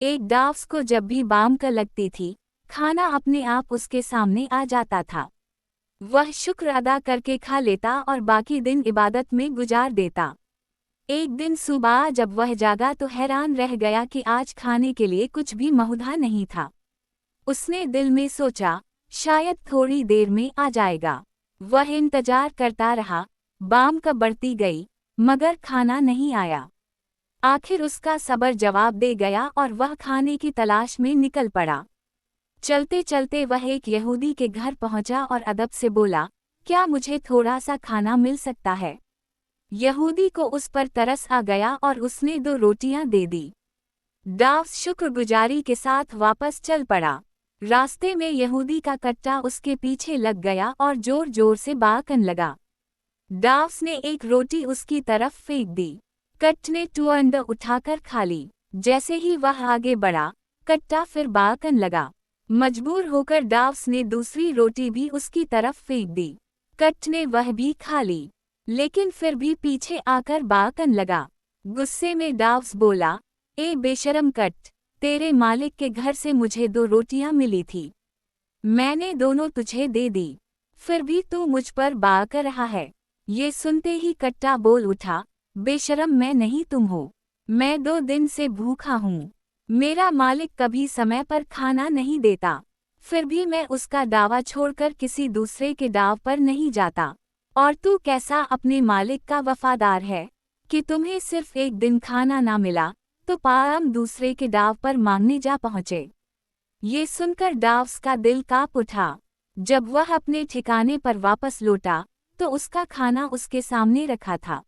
एक डाफ्स को जब भी बाम लगती थी, खाना अपने आप उसके सामने आ जाता था। वह शुक्र अदा करके खा लेता और बाकी दिन इबादत में गुजार देता। एक दिन सुबह जब वह जागा तो हैरान रह गया कि आज खाने के लिए कुछ भी मौजूद नहीं था। उसने दिल में सोचा, शायद थोड़ी देर में आ जाएगा। वह इंतजार करता रहा, बाम कब बढ़ती गई, मगर खाना नहीं आया। आखिर उसका सब्र जवाब दे गया और वह खाने की तलाश में निकल पड़ा। चलते चलते वह एक यहूदी के घर पहुंचा और अदब से बोला, क्या मुझे थोड़ा सा खाना मिल सकता है? यहूदी को उस पर तरस आ गया और उसने 2 रोटियां दे दी। डाफ्स शुक्रगुजारी के साथ वापस चल पड़ा। रास्ते में यहूदी का कट्टा उसके पीछे लग गया और जोर जोर से बाकन लगा। डाफ्स ने एक रोटी उसकी तरफ फेंक दी। कट्ट ने टुअंड उठाकर खा ली। जैसे ही वह आगे बढ़ा, कट्टा फिर बाकन लगा। मजबूर होकर डाफ्स ने दूसरी रोटी भी उसकी तरफ फेंक दी। कट्ट ने वह भी खा ली, लेकिन फिर भी पीछे आकर बाकन लगा। गुस्से में डाफ्स बोला, ए बेशरम कट्ट, तेरे मालिक के घर से मुझे 2 रोटियां मिली थी। मैंने दोनों तुझे दे दी, फिर भी तू मुझ पर बाक कर रहा है। ये सुनते ही कट्टा बोल उठा, बेशरम मैं नहीं तुम हो। मैं 2 दिन से भूखा हूँ। मेरा मालिक कभी समय पर खाना नहीं देता, फिर भी मैं उसका दावा छोड़कर किसी दूसरे के दाव पर नहीं जाता। और तू कैसा अपने मालिक का वफादार है कि तुम्हें सिर्फ एक दिन खाना ना मिला तो पाम दूसरे के दाव पर मांगने जा पहुँचे। ये सुनकर डाफ्स का दिल कांप उठा। जब वह अपने ठिकाने पर वापस लौटा तो उसका खाना उसके सामने रखा था।